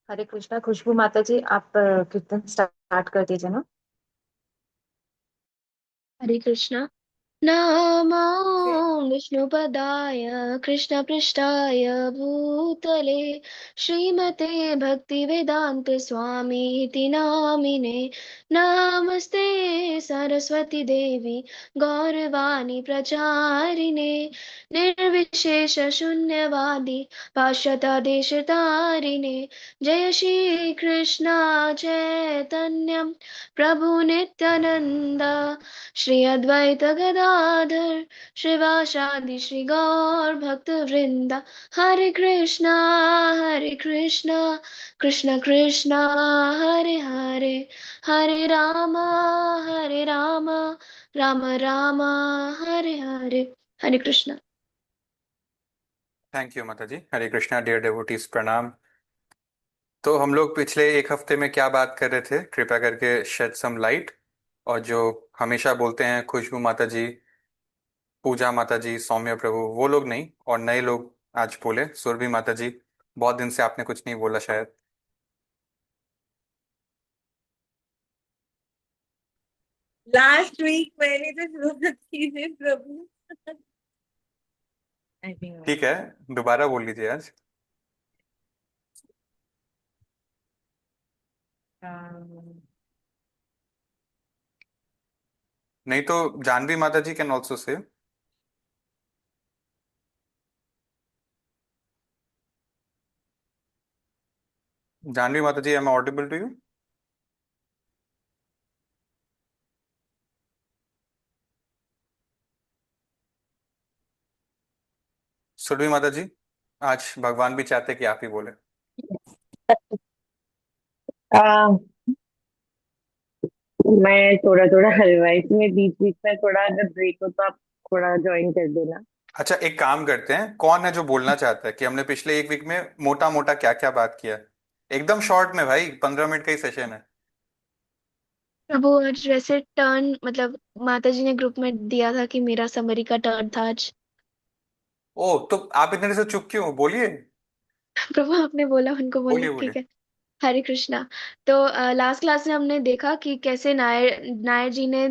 हरे कृष्णा। खुशबू माता जी, आप कीर्तन स्टार्ट कर दीजिए ना। हरे कृष्णा। नमो विष्णुपदाय कृष्णपृष्ठाय भूतले श्रीमते भक्तिवेदान्त स्वामीति नामिने। नमस्ते सरस्वती देवी गौरवाणी प्रचारिणे निर्विशेष शून्यवादी पाश्चात्य देशतारिणे। जय श्री कृष्ण चैतन्य प्रभु नित्यानंद श्री अद्वैत गदाधर श्रीवासादि श्री गौर भक्त वृंदा। हरे कृष्णा कृष्ण कृष्ण हरे हरे, हरे राम राम राम हरे हरे। हरे कृष्णा। थैंक यू माता जी। हरे कृष्णा डियर डेवोटीज, प्रणाम। तो हम लोग पिछले एक हफ्ते में क्या बात कर रहे थे, कृपया करके शेड सम लाइट। और जो हमेशा बोलते हैं खुशबू माता जी, पूजा माता जी, सौम्य प्रभु, वो लोग नहीं और नए लोग आज बोले। सुरभि माता जी, बहुत दिन से आपने कुछ नहीं बोला शायद। लास्ट वीक मैंने तो शुरू की थी प्रभु। आई थिंक ठीक है, दोबारा बोल लीजिए आज। नहीं तो जानवी माता जी कैन ऑल्सो से। Jahnavi Mata ji, I'm audible to you? Surabhi Mata ji, आज भगवान भी चाहते कि आप ही बोले। मैं थोड़ा थोड़ा हलवाई में बीच बीच में थोड़ा अगर ब्रेक हो तो आप थोड़ा ज्वाइन कर देना। अच्छा, एक काम करते हैं, कौन है जो बोलना चाहता है कि हमने पिछले एक वीक में मोटा मोटा क्या क्या बात किया। एकदम शॉर्ट में भाई, 15 मिनट का ही सेशन है। प्रभु आज वैसे टर्न मतलब माता जी ने ग्रुप में दिया था कि मेरा समरी का टर्न था आज। ओ, तो आप इतने देर से चुप क्यों हो? बोलिए। प्रभु आपने बोला उनको बोले, बोलिए ठीक बोलिए। है। हरे कृष्णा। तो लास्ट क्लास में हमने देखा कि कैसे नायर नायर जी ने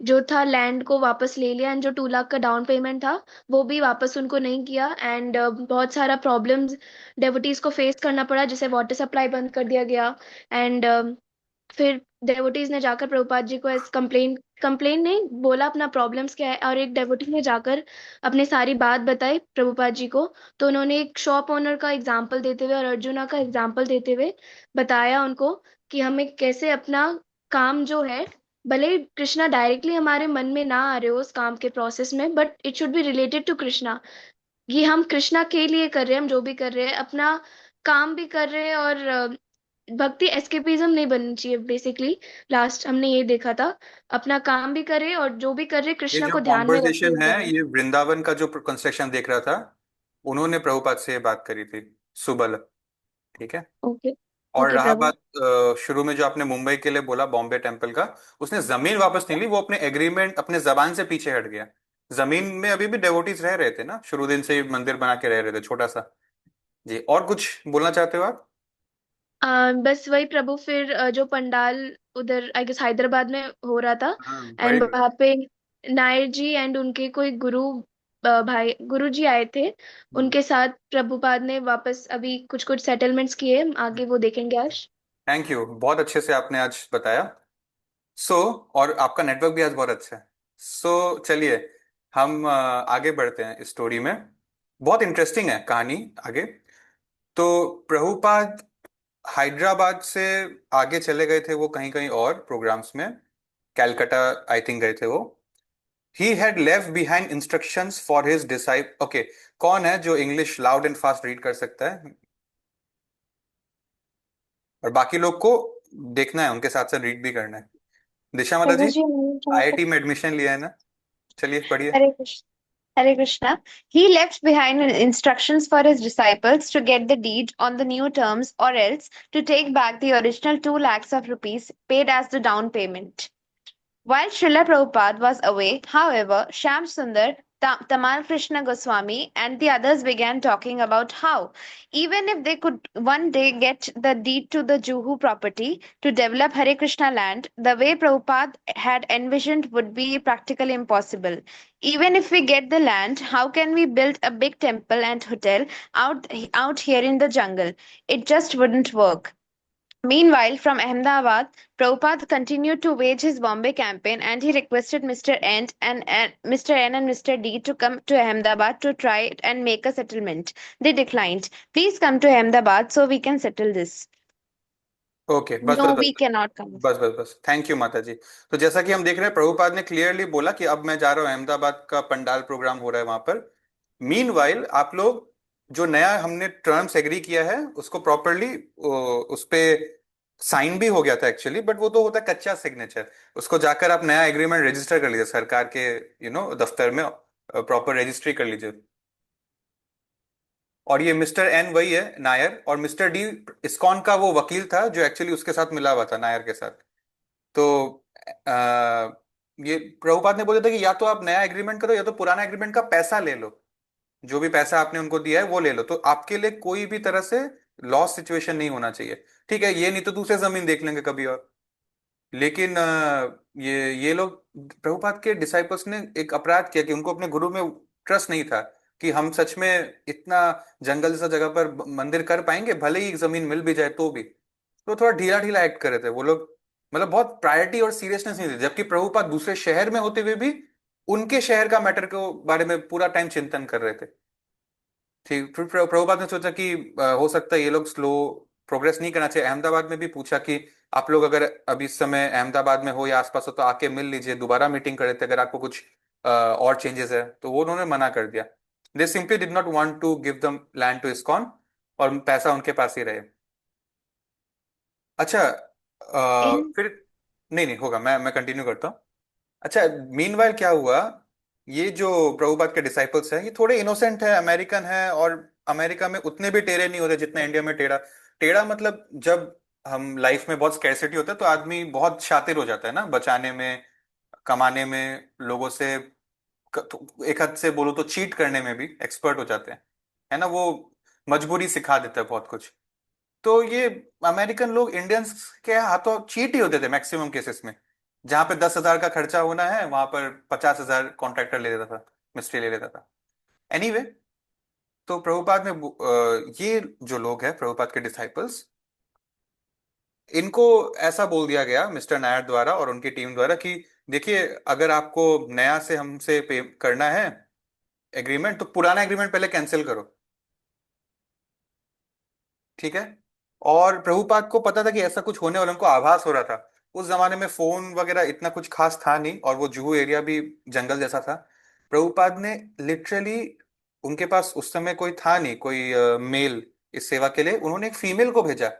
जो था लैंड को वापस ले लिया, एंड जो 2 लाख का डाउन पेमेंट था वो भी वापस उनको नहीं किया। एंड बहुत सारा प्रॉब्लम्स डेवोटीज को फेस करना पड़ा, जैसे वाटर सप्लाई बंद कर दिया गया। एंड फिर डेवोटीज ने जाकर प्रभुपाद जी को कंप्लेन कंप्लेन नहीं बोला, अपना प्रॉब्लम्स क्या है, और एक डेवोटी ने जाकर अपनी सारी बात बताई प्रभुपाद जी को। तो उन्होंने एक शॉप ओनर का एग्जाम्पल देते हुए और अर्जुना का एग्जाम्पल देते हुए बताया उनको कि हमें कैसे अपना काम जो है, भले ही कृष्णा डायरेक्टली हमारे मन में ना आ रहे हो उस काम के प्रोसेस में, but it should be related to Krishna. ये हम कृष्णा के लिए कर रहे हैं, हम जो भी कर रहे हैं अपना काम भी कर रहे हैं, और भक्ति एस्केपिज्म नहीं बननी चाहिए बेसिकली। लास्ट हमने ये देखा था, अपना काम भी करे और जो भी कर रहे ये कृष्णा जो को ध्यान में रखते कॉन्वर्जेशन हुए है, करें। ये वृंदावन का जो कंस्ट्रक्शन देख रहा था, उन्होंने प्रभुपाद से ये बात करी थी, सुबल। ठीक है। ओके। और ओके रहा प्रभु। बात शुरू में जो आपने मुंबई के लिए बोला, बॉम्बे टेम्पल का, उसने जमीन वापस नहीं ली, वो अपने एग्रीमेंट, अपने जबान से पीछे हट गया। जमीन में अभी भी डेवोटीज रह रहे थे ना, शुरू दिन से ही मंदिर बना के रह रहे थे छोटा सा। जी, और कुछ बोलना चाहते हो आप? बस वही प्रभु, फिर जो पंडाल उधर आई गेस हैदराबाद में हो रहा था, हाँ, वेरी एंड गुड। वहां पे नायर जी एंड उनके कोई गुरु भाई गुरु जी आए थे। उनके साथ प्रभुपाद ने वापस अभी कुछ कुछ सेटलमेंट्स किए, आगे वो देखेंगे आज। थैंक यू, बहुत अच्छे से आपने आज बताया। सो और आपका नेटवर्क भी आज बहुत अच्छा है। चलिए, हम आगे बढ़ते हैं इस स्टोरी में। बहुत इंटरेस्टिंग है कहानी आगे। तो प्रभुपाद हैदराबाद से आगे चले गए थे, वो कहीं कहीं और प्रोग्राम्स में। कैलकाटा आई थिंक गए थे वो। He had left behind instructions for his disciple. Okay, कौन है जो English loud and fast read कर सकता है? और बाकी लोग को देखना है, उनके साथ साथ रीड भी करना है। दिशा माता प्रभु जी, जी मैं क्या आईआईटी में एडमिशन लिया है ना? चलिए पढ़िए। हरे Krishna. Hare Krishna. He left behind instructions for his disciples to get the deed on the new terms or else to take back the original 2 lakhs of rupees paid as the down payment. While Srila Prabhupada was away, however, Shyam Sundar Tamal Krishna Goswami, and the others began talking about how, even if they could one day get the deed to the Juhu property to develop Hare Krishna land, the way Prabhupada had envisioned would be practically impossible. Even if we get the land, how can we build a big temple and hotel out here in the jungle? It just wouldn't work. Meanwhile, from Ahmedabad, Prabhupada continued to wage his Bombay campaign, and he requested Mr. N and Mr. D to come to Ahmedabad to try it and make a settlement. They declined. Please come to Ahmedabad so we can settle this. Okay, बस No, बस we बस cannot come. बस बस बस, thank you माता जी। तो जैसा कि हम देख रहे हैं, प्रभुपाद ने क्लियरली बोला कि अब मैं जा रहा हूँ अहमदाबाद का पंडाल प्रोग्राम हो रहा है वहां पर। मीनवाइल आप लोग जो नया हमने टर्म्स एग्री किया है उसको प्रॉपरली उस पे साइन भी हो गया था एक्चुअली, बट वो तो होता है कच्चा सिग्नेचर। उसको जाकर आप नया एग्रीमेंट रजिस्टर कर लीजिए सरकार के दफ्तर में, प्रॉपर रजिस्ट्री कर लीजिए। और ये मिस्टर एन वही है नायर, और मिस्टर डी इस्कॉन का वो वकील था जो एक्चुअली उसके साथ मिला हुआ था नायर के साथ। तो आ, ये प्रभुपाद ने बोला था कि या तो आप नया एग्रीमेंट करो या तो पुराना एग्रीमेंट का पैसा ले लो, जो भी पैसा आपने उनको दिया है वो ले लो, तो आपके लिए कोई भी तरह से लॉस सिचुएशन नहीं होना चाहिए। ठीक है, ये नहीं तो दूसरे जमीन देख लेंगे कभी और। लेकिन ये लोग, प्रभुपाद के डिसाइपल्स ने एक अपराध किया कि उनको अपने गुरु में ट्रस्ट नहीं था कि हम सच में इतना जंगल जैसा जगह पर मंदिर कर पाएंगे, भले ही जमीन मिल भी जाए तो भी। तो थोड़ा ढीला ढीला एक्ट कर रहे थे वो लोग, मतलब बहुत प्रायोरिटी और सीरियसनेस नहीं थी, जबकि प्रभुपाद दूसरे शहर में होते हुए भी उनके शहर का मैटर के बारे में पूरा टाइम चिंतन कर रहे थे। ठीक, फिर प्रभुपाद ने सोचा कि हो सकता है ये लोग स्लो प्रोग्रेस नहीं करना चाहिए। अहमदाबाद में भी पूछा कि आप लोग अगर अभी इस समय अहमदाबाद में हो या आसपास हो तो आके मिल लीजिए, दोबारा मीटिंग कर लेते अगर आपको कुछ और चेंजेस है। तो वो उन्होंने मना कर दिया। They simply did not want to give them land to ISKCON, और पैसा उनके पास ही रहे। अच्छा, In फिर नहीं नहीं होगा, मैं कंटिन्यू करता हूँ। अच्छा, मीनवाइल क्या हुआ, ये जो प्रभुपाद के डिसाइपल्स हैं ये थोड़े इनोसेंट है, अमेरिकन है, और अमेरिका में उतने भी टेढ़े नहीं होते जितना इंडिया में टेढ़ा। टेढ़ा मतलब जब हम लाइफ में बहुत स्कैर्सिटी होता है तो आदमी बहुत शातिर हो जाता है ना, बचाने में, कमाने में, लोगों से तो एक हद से बोलो तो चीट करने में भी एक्सपर्ट हो जाते हैं, है ना। वो मजबूरी सिखा देता है बहुत कुछ। तो ये अमेरिकन लोग इंडियंस के हाथों चीट ही होते थे मैक्सिमम केसेस में। जहां पे 10,000 का खर्चा होना है वहां पर 50,000 कॉन्ट्रैक्टर ले लेता था, मिस्त्री ले लेता था। एनीवे, तो प्रभुपाद ने ये जो लोग हैं प्रभुपाद के डिसाइपल्स, इनको ऐसा बोल दिया गया मिस्टर नायर द्वारा और उनकी टीम द्वारा कि देखिए, अगर आपको नया से हमसे पे करना है एग्रीमेंट तो पुराना एग्रीमेंट पहले कैंसिल करो। ठीक है। और प्रभुपाद को पता था कि ऐसा कुछ होने वाला, उनको आभास हो रहा था। उस जमाने में फोन वगैरह इतना कुछ खास था नहीं, और वो जुहू एरिया भी जंगल जैसा था। प्रभुपाद ने लिटरली, उनके पास उस समय कोई था नहीं, कोई मेल इस सेवा के लिए, उन्होंने एक फीमेल को भेजा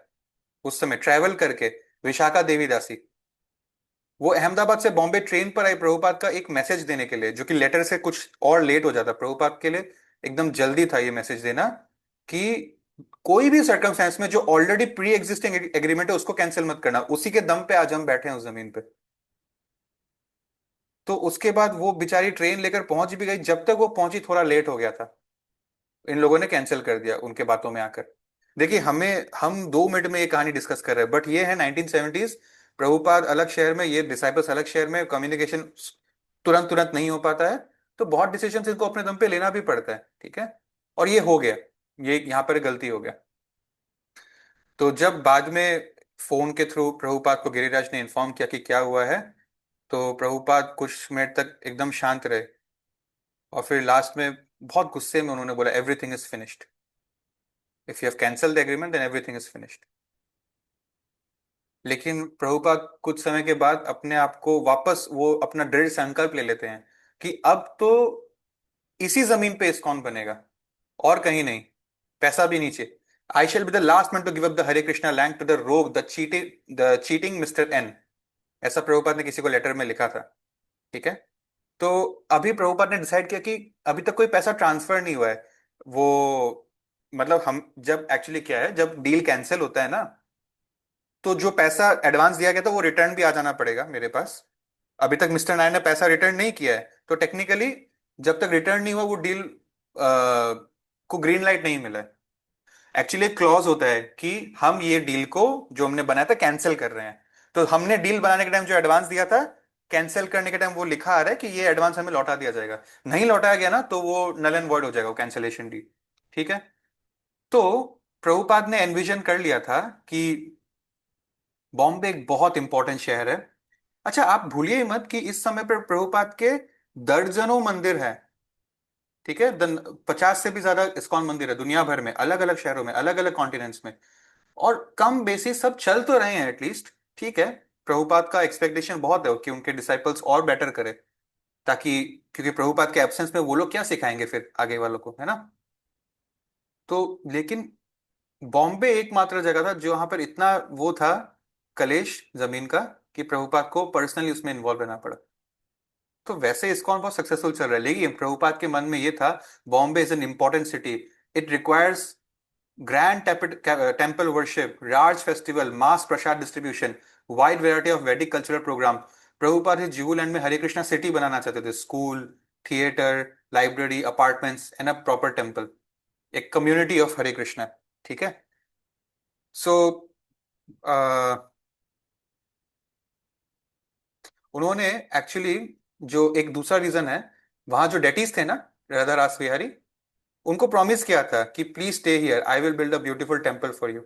उस समय ट्रैवल करके, विशाखा देवी दासी। वो अहमदाबाद से बॉम्बे ट्रेन पर आई प्रभुपाद का एक मैसेज देने के लिए, जो कि लेटर से कुछ और लेट हो जाता। प्रभुपाद के लिए एकदम जल्दी था ये मैसेज देना कि कोई भी सर्कमस्टेंस में जो ऑलरेडी प्री एग्जिस्टिंग एग्रीमेंट है उसको कैंसिल मत करना, उसी के दम पे आज हम बैठे हैं उस जमीन पे। तो उसके बाद वो बेचारी ट्रेन लेकर पहुंच भी गई, जब तक वो पहुंची थोड़ा लेट हो गया था, इन लोगों ने कैंसिल कर दिया उनके बातों में आकर। देखिए, हम 2 मिनट में ये कहानी डिस्कस कर रहे हैं, बट ये है 1970s। प्रभुपाद अलग शहर में, ये डिसाइपल्स अलग शहर में, कम्युनिकेशन तुरंत तुरंत नहीं हो पाता है, तो बहुत डिसीजन इनको अपने दम पे लेना भी पड़ता है। ठीक है, और ये हो गया, ये यहाँ पर गलती हो गया। तो जब बाद में फोन के थ्रू प्रभुपाद को गिरिराज ने इन्फॉर्म किया कि क्या हुआ है, तो प्रभुपाद कुछ मिनट तक एकदम शांत रहे, और फिर लास्ट में बहुत गुस्से में उन्होंने बोला, everything is finished. If you have cancel the agreement then everything is finished. लेकिन प्रभुपाद कुछ समय के बाद अपने आप को वापस, वो अपना दृढ़ संकल्प ले लेते हैं कि अब तो इसी जमीन पे इस्कॉन बनेगा और कहीं नहीं, पैसा भी नीचे। I shall be the last man to give up the Hare Krishna land to the rogue the cheating mister N. ऐसा प्रभुपाद ने किसी को लेटर में लिखा था। ठीक है। तो अभी प्रभुपाद ने डिसाइड किया कि अभी तक कोई पैसा ट्रांसफर नहीं हुआ है। वो मतलब हम जब एक्चुअली क्या है, जब डील कैंसिल होता है ना, तो जो पैसा एडवांस दिया गया था वो रिटर्न भी आ जाना पड़ेगा मेरे पास। अभी तक मिस्टर नायर ने पैसा रिटर्न नहीं किया है, तो टेक्निकली जब तक रिटर्न नहीं हुआ वो डील को ग्रीन लाइट नहीं मिला है। एक्चुअली एक क्लॉज होता है कि हम ये डील को जो हमने बनाया था कैंसिल कर रहे हैं। तो हमने डील बनाने के टाइम जो एडवांस दिया था, कैंसिल करने के टाइम वो लिखा आ रहा है कि ये एडवांस हमें लौटा दिया जाएगा। नहीं लौटाया गया ना तो वो नल एंड वॉइड हो जाएगा, वो कैंसिलेशन डील। ठीक है। तो प्रभुपाद ने एनविजन कर लिया था कि बॉम्बे एक बहुत इंपॉर्टेंट शहर है। अच्छा, आप भूलिए ही मत कि इस समय पर प्रभुपाद के दर्जनों मंदिर हैं। ठीक है। 50 से भी ज्यादा इस्कॉन मंदिर है दुनिया भर में, अलग अलग शहरों में, अलग अलग कॉन्टिनेंट्स में। और कम बेसी सब चल तो रहे हैं एटलीस्ट। ठीक है। प्रभुपाद का एक्सपेक्टेशन बहुत है कि उनके डिसाइपल्स और बेटर करे, ताकि, क्योंकि प्रभुपाद के एब्सेंस में वो लोग क्या सिखाएंगे फिर आगे वालों को, है ना। तो लेकिन बॉम्बे एकमात्र जगह था जो वहां पर इतना वो था, कलेश जमीन का, कि प्रभुपाद को पर्सनली उसमें इन्वॉल्व रहना पड़ा। तो वैसे इस्कॉन बहुत सक्सेसफुल चल रहा है, लेकिन प्रभुपाद के मन में ये था, Bombay is an important city, it requires grand temple worship, Raj festival, mass prasad distribution, wide variety of Vedic cultural program. Prabhupada इस जुहूलैंड में हरे कृष्णा सिटी बनाना चाहते थे, school, theatre, library, apartments and a proper temple, एक कम्युनिटी ऑफ हरे कृष्णा। ठीक है। सो उन्होंने actually, जो एक दूसरा रीजन है, वहां जो डेटीज थे ना, राधा रास बिहारी, उनको प्रॉमिस किया था कि please stay here, I will build a beautiful temple for you.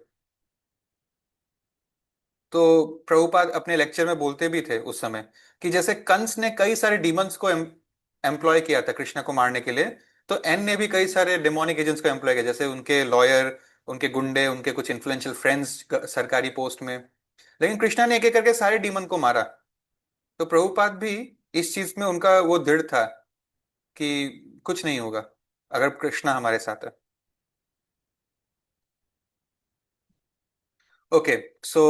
तो प्रभुपाद अपने लेक्चर में बोलते भी थे उस समय कि जैसे कंस ने कई सारे डीमंस को एम्प्लॉय किया था कृष्ण को मारने के लिए, तो एन ने भी कई सारे डेमोनिक एजेंट्स को एम्प्लॉय किया, जैसे उनके लॉयर, उनके गुंडे, उनके कुछ इन्फ्लुएंशियल फ्रेंड्स सरकारी पोस्ट में। लेकिन कृष्णा ने एक एक करके सारे डीमन को मारा। तो प्रभुपाद भी इस चीज में उनका वो दृढ़ था कि कुछ नहीं होगा अगर कृष्णा हमारे साथ है। ओके। सो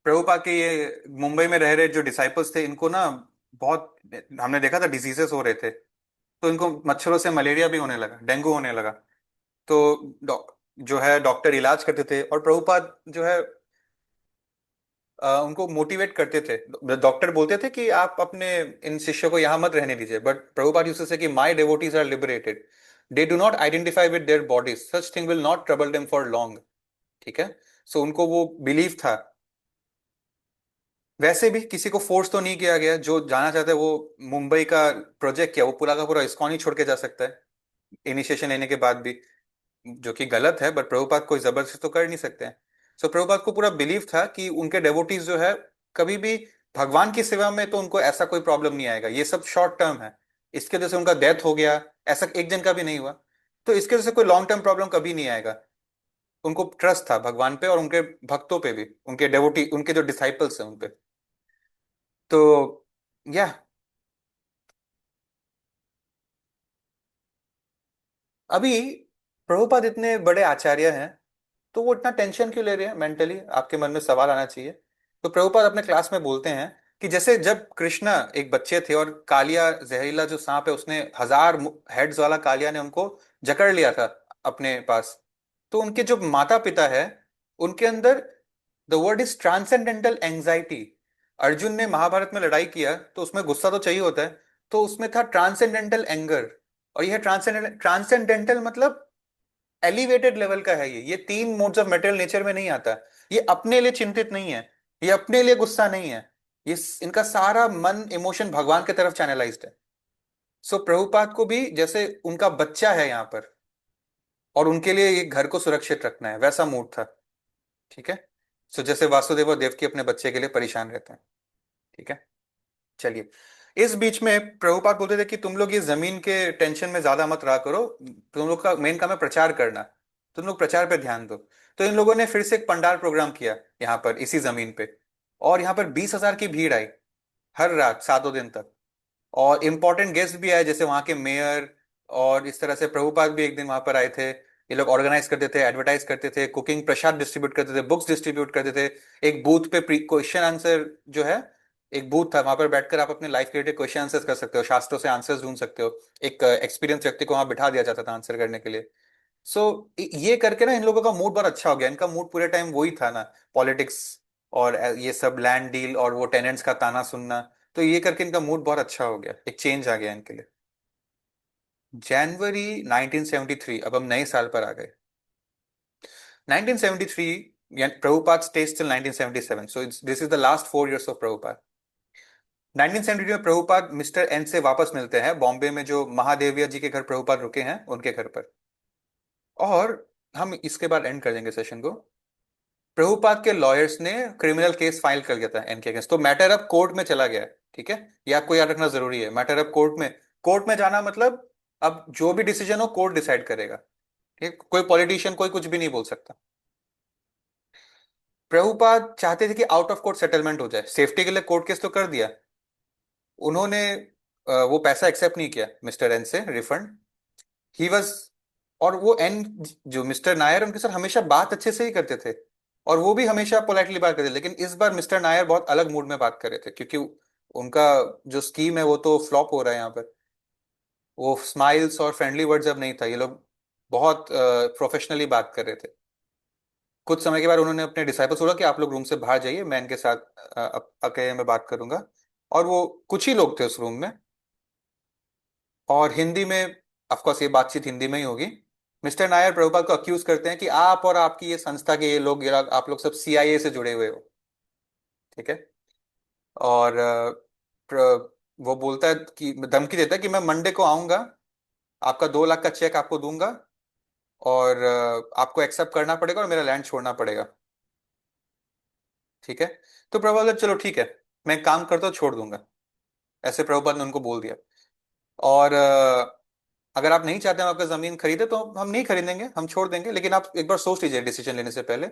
प्रभुपाद के ये मुंबई में रह रहे जो डिसाइपल्स थे, इनको ना बहुत, हमने देखा था डिजीजेस हो रहे थे। तो इनको मच्छरों से मलेरिया भी होने लगा, डेंगू होने लगा। तो जो है डॉक्टर इलाज करते थे, और प्रभुपाद जो है उनको मोटिवेट करते थे। डॉक्टर बोलते थे कि आप अपने इन शिष्यों को यहाँ मत रहने दीजिए, but Prabhupada used to say कि my devotees are liberated, they do not identify with their bodies, such thing will not trouble them for long. ठीक है। सो उनको वो बिलीव था। वैसे भी किसी को फोर्स तो नहीं किया गया, जो जाना चाहता है वो मुंबई का प्रोजेक्ट किया, वो पूरा का पूरा इस्कॉन ही छोड़ के जा सकता है इनिशिएशन लेने के बाद भी, जो कि गलत है, बट प्रभुपाद कोई जबरदस्ती तो कर नहीं सकते हैं। सो प्रभुपाद को पूरा बिलीव था कि उनके डेवोटीज जो है कभी भी भगवान की सेवा में, तो उनको ऐसा कोई प्रॉब्लम नहीं आएगा, ये सब शॉर्ट टर्म है। इसके वजह से उनका डेथ हो गया, ऐसा एक जन का भी नहीं हुआ, तो इसके वजह से कोई लॉन्ग टर्म प्रॉब्लम कभी नहीं आएगा। उनको ट्रस्ट था भगवान पे और उनके भक्तों पे भी, उनके डेवोटी, उनके जो डिसाइपल्स हैं उन पे। तो या अभी प्रभुपाद इतने बड़े आचार्य हैं, तो वो इतना टेंशन क्यों ले रहे हैं मेंटली, आपके मन में सवाल आना चाहिए। तो प्रभुपाद अपने क्लास में बोलते हैं कि जैसे जब कृष्णा एक बच्चे थे और कालिया, जहरीला जो सांप है, उसने 1000 हेड्स वाला कालिया ने उनको जकड़ लिया था अपने पास। तो उनके जो माता पिता है, उनके अंदर the word is transcendental anxiety. Arjun ने महाभारत में लड़ाई किया तो उसमें गुस्सा तो चाहिए होता है, तो उसमें था ट्रांसेंडेंटल एंगर। और यह ट्रांसेंडेंटल, ट्रांसेंडेंटल मतलब एलिवेटेड लेवल का है। ये 3 मोड्स ऑफ मेटेरियल नेचर में नहीं आता। ये अपने लिए चिंतित नहीं है, ये अपने लिए गुस्सा नहीं है, ये इनका सारा मन, इमोशन भगवान की तरफ चैनलाइज्ड है। सो प्रभुपाद को भी जैसे उनका बच्चा है यहाँ पर, और उनके लिए ये घर को सुरक्षित रखना है, वैसा मूड था। ठीक है। सो जैसे वासुदेव और देवकी अपने बच्चे के लिए परेशान रहते हैं। ठीक है। चलिए, इस बीच में प्रभुपाद बोलते थे कि तुम लोग ये जमीन के टेंशन में ज्यादा मत रहा करो, तुम लोग का मेन काम है प्रचार करना, तुम लोग प्रचार पे ध्यान दो। तो इन लोगों ने फिर से एक पंडाल प्रोग्राम किया यहाँ पर इसी जमीन पे, और यहाँ पर 20,000 की भीड़ आई हर रात 7 दिन तक। और इम्पोर्टेंट गेस्ट भी आए, जैसे वहाँ के मेयर, और इस तरह से प्रभुपाद भी एक दिन वहां पर आए थे। ये लोग ऑर्गेनाइज करते थे, एडवर्टाइज करते थे, कुकिंग प्रसाद डिस्ट्रीब्यूट करते थे, बुक्स डिस्ट्रीब्यूट करते थे। एक बूथ पे क्वेश्चन आंसर जो है, एक बूथ था, वहां पर बैठकर आप अपने लाइफ रिलेटेड क्वेश्चन आंसर्स कर सकते हो, शास्त्रों से आंसर्स ढूंढ सकते हो। एक एक्सपीरियंस व्यक्ति को वहां बिठा दिया जाता था आंसर करने के लिए। सो ये करके ना इन लोगों का मूड बहुत अच्छा हो गया। इनका मूड पूरे टाइम वही था ना, पॉलिटिक्स और ये सब लैंड डील और वो टेनेंट्स का ताना सुनना। तो ये करके इनका मूड बहुत अच्छा हो गया, एक चेंज आ गया इनके लिए। जनवरी 1973, अब हम नए साल पर आ गए। 1973, Prabhupada stays till 1977, so this is the last 4 years of Prabhupada. 1973 में प्रभुपाद मिस्टर एन से वापस मिलते हैं बॉम्बे में, जो महादेविया जी के घर प्रभुपाद रुके हैं उनके घर पर। और हम इसके बाद एंड कर देंगे सेशन को। प्रभुपाद के लॉयर्स ने क्रिमिनल केस फाइल कर दिया था इनके अगेंस्ट, तो मैटर अब कोर्ट में चला गया है। ठीक है, ये आपको याद रखना जरूरी है, मैटर अब कोर्ट में जाना मतलब अब जो भी डिसीजन हो कोर्ट डिसाइड करेगा। ठीक, कोई पॉलिटिशियन कोई कुछ भी नहीं बोल सकता। प्रभुपाद चाहते थे कि आउट ऑफ कोर्ट सेटलमेंट हो जाए, सेफ्टी के लिए कोर्ट केस तो कर दिया उन्होंने, वो पैसा एक्सेप्ट नहीं किया मिस्टर एन से रिफंड। ही वॉज, और वो एन, जो मिस्टर नायर उनके साथ हमेशा बात अच्छे से ही करते थे, और वो भी हमेशा पोलाइटली बात करते थे, लेकिन इस बार मिस्टर नायर बहुत अलग मूड में बात कर रहे थे, क्योंकि उनका जो स्कीम है वो तो फ्लॉप हो रहा है यहाँ पर। वो स्माइल्स और फ्रेंडली वर्ड्स अब नहीं था, ये लोग बहुत प्रोफेशनली बात कर रहे थे। कुछ समय के बाद उन्होंने अपने डिसाइपल्स बोला कि आप लोग रूम से बाहर जाइए, मैं इनके साथ अकेले में बात करूंगा। और वो कुछ ही लोग थे उस रूम में, और हिंदी में, ऑफ कोर्स ये बातचीत हिंदी में ही होगी। मिस्टर नायर प्रभुपाद को अक्यूज करते हैं कि आप और आपकी ये संस्था के ये लोग आप लोग सब CIA से जुड़े हुए हो। ठीक है, और वो बोलता है कि, धमकी देता है कि मैं मंडे को आऊंगा, आपका 2 लाख का चेक आपको दूंगा, और आपको एक्सेप्ट करना पड़ेगा और मेरा लैंड छोड़ना पड़ेगा। ठीक है, तो प्रभुपाद बोले, चलो ठीक है, मैं एक काम करता हूँ, छोड़ दूंगा। ऐसे प्रभुपाद ने उनको बोल दिया। और अगर आप नहीं चाहते हम आपका जमीन खरीदे तो हम नहीं खरीदेंगे, हम छोड़ देंगे, लेकिन आप एक बार सोच लीजिए डिसीजन लेने से पहले।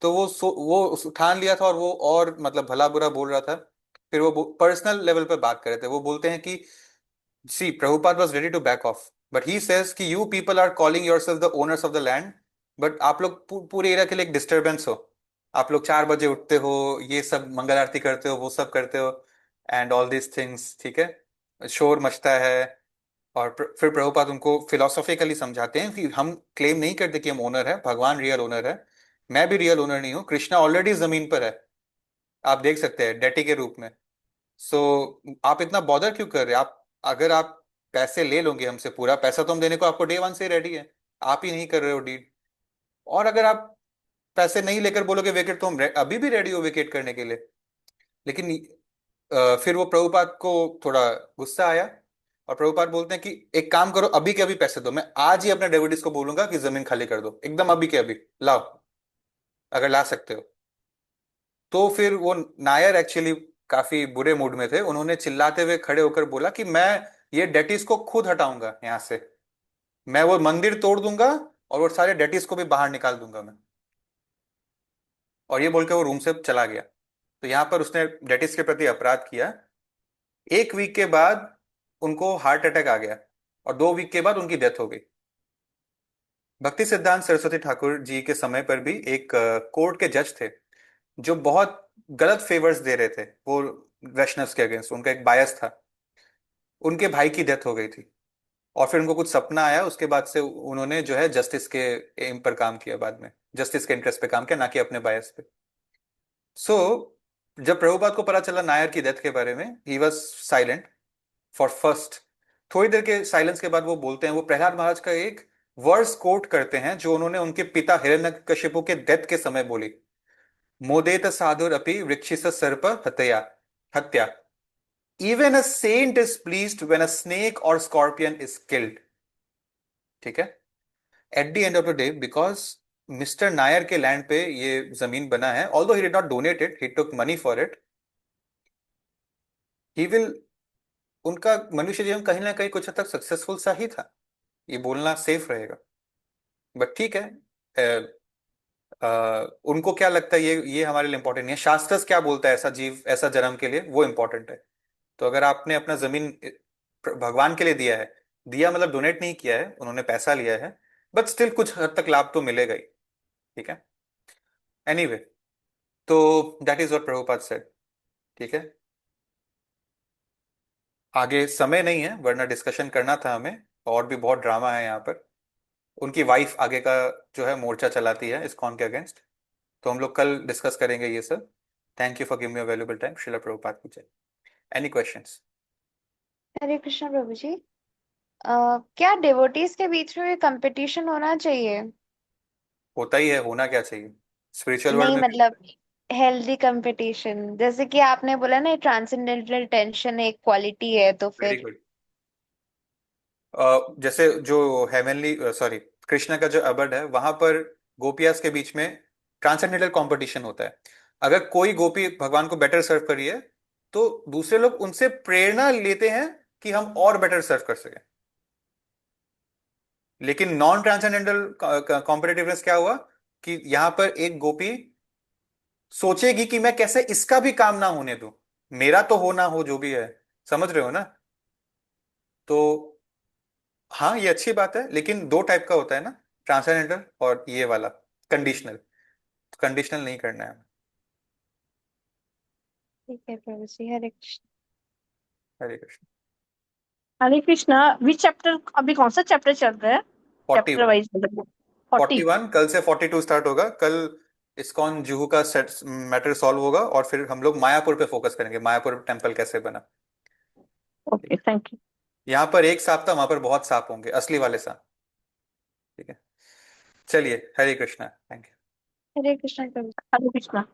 तो वो ठान लिया था, और वो और मतलब भला बुरा बोल रहा था। फिर वो पर्सनल लेवल पे बात कर रहे थे। वो बोलते हैं कि see Prabhupada was ready to back off, but he says कि you people are calling yourself the owners of the land, but आप लोग पूरे एरिया के लिए एक डिस्टरबेंस हो। आप लोग 4 बजे उठते हो, ये सब मंगल आरती करते हो, वो सब करते हो, एंड ऑल दीज थिंग्स। ठीक है, शोर मचता है। और फिर प्रभुपाद उनको फिलोसॉफिकली समझाते हैं कि हम क्लेम नहीं करते कि हम ओनर है, भगवान रियल ओनर है। मैं भी रियल ओनर नहीं हूँ, कृष्णा ऑलरेडी जमीन पर है, आप देख सकते हैं डेटी के रूप में। सो आप इतना बॉदर क्यों कर रहे हैं? आप, अगर आप पैसे ले लोगे हमसे, पूरा पैसा तो हम देने को आपको डे 1 से रेडी है, आप ही नहीं कर रहे हो डीड। और अगर आप पैसे नहीं लेकर बोलोगे वेकेट, तो हम अभी भी रेडी हो वेकेट करने के लिए। लेकिन फिर वो प्रभुपाद को थोड़ा गुस्सा आया, और प्रभुपाद बोलते हैं कि एक काम करो, अभी के अभी पैसे दो, मैं आज ही अपने डेवोटीज को बोलूंगा कि जमीन खाली कर दो, एकदम अभी के अभी लाओ, अगर ला सकते हो। तो फिर वो नायर एक्चुअली काफी बुरे मूड में थे, उन्होंने चिल्लाते हुए खड़े होकर बोला कि मैं ये डेटीज को खुद हटाऊंगा यहाँ से, मैं वो मंदिर तोड़ दूंगा, और वो सारे डेटीज को भी बाहर निकाल दूंगा मैं। और ये बोल के वो रूम से चला गया। तो यहाँ पर उसने डेटीज के प्रति अपराध किया। 1 वीक के बाद उनको हार्ट अटैक आ गया, और 2 वीक के बाद उनकी डेथ हो गई। भक्ति सिद्धांत सरस्वती ठाकुर जी के समय पर भी एक कोर्ट के जज थे, जो बहुत गलत फेवर्स दे रहे थे वो वैष्णव्स के अगेंस्ट, उनका एक बायस था। उनके भाई की डेथ हो गई थी, और फिर उनको कुछ सपना आया, उसके बाद से उन्होंने जो है जस्टिस के एम पर काम किया, बाद में जस्टिस के इंटरेस्ट पे काम किया, ना कि अपने बायस पे। सो जब प्रभुपाद को पता चला नायर की डेथ के बारे में, he was silent for first. थोड़ी देर के साइलेंस के बाद वो बोलते हैं, वो प्रहलाद महाराज का एक वर्स कोट करते हैं जो उन्होंने उनके पिता हिरण्यकशिपु के डेथ के समय बोली। मोदेत साधुर अपि वृक्षिस सर्प हत्या हत्या, even a saint is pleased when a snake or scorpion is killed. ठीक है, at the end of the day, because mister Nair के लैंड पे ये जमीन बना है, although he did not donate it, he took money for it, he will, उनका मनुष्य जीवन कहीं ना कहीं कुछ हद तक सक्सेसफुल सा ही था, ये बोलना सेफ रहेगा। बट ठीक है, उनको क्या लगता है ये हमारे लिए इंपॉर्टेंट नहीं है, शास्त्र क्या बोलता है ऐसा जीव ऐसा जन्म के लिए, वो इंपॉर्टेंट है। तो अगर आपने अपना जमीन भगवान के लिए दिया है, दिया मतलब डोनेट नहीं किया है, उन्होंने पैसा लिया है, बट स्टिल कुछ हद तक लाभ तो मिलेगा ही। ठीक है, एनीवे, तो that is what Prabhupada said. ठीक है, आगे समय नहीं है, वरना डिस्कशन करना था हमें, और भी बहुत ड्रामा है यहाँ पर। उनकी वाइफ आगे का जो है मोर्चा चलाती है इस्कॉन के अगेंस्ट, तो हम लोग कल डिस्कस करेंगे ये सब। Thank you for giving me a valuable time. Srila Prabhupada की जय। Any questions? हरे कृष्णा प्रभु जी। क्या डिवोटीज के बीच में कंपटीशन होना चाहिए? होता ही है, होना क्या चाहिए, स्पिरिचुअल वर्ल्ड नहीं में भी मतलब हेल्दी कंपटीशन, जैसे कि आपने बोला ना ट्रांसेंडेंटल टेंशन एक क्वालिटी है, तो वेरी फिर गुड। जैसे जो हेवनली सॉरी कृष्ण का जो अबड है वहां पर गोपियास के बीच में ट्रांसेंडेंटल कंपटीशन होता है। अगर कोई गोपी भगवान को बेटर सर्व करी है तो दूसरे लोग उनसे प्रेरणा लेते हैं कि हम और बेटर सर्व कर सकें। लेकिन नॉन ट्रांसेंडेंटल कॉम्पिटिटिवनेस क्या हुआ कि यहां पर एक गोपी सोचेगी कि मैं कैसे इसका भी काम ना होने दूं, मेरा तो हो ना हो जो भी है, समझ रहे हो ना? तो हाँ ये अच्छी बात है, लेकिन दो टाइप का होता है ना, ट्रांसेंडेंटल और ये वाला कंडीशनल। कंडीशनल नहीं करना है हमें। ठीक है प्रभु जी, हरे कृष्ण। हरे कृष्ण। हरे कृष्णा, विच चैप्टर, अभी कौन सा चैप्टर चल रहा है? फोर्टी चैप्टर वन वाइज मतलब 40। 41 कल से 42 स्टार्ट होगा। कल इस्कॉन जुहू का सेट मैटर सॉल्व होगा और फिर हम लोग मायापुर पे फोकस करेंगे, मायापुर टेम्पल कैसे बना। Okay, thank you. यहाँ पर एक सांप था, वहां पर बहुत सांप होंगे, असली वाले सांप। ठीक है, चलिए, हरे कृष्णा, थैंक यू। हरे कृष्णा प्रभु। हरे कृष्णा।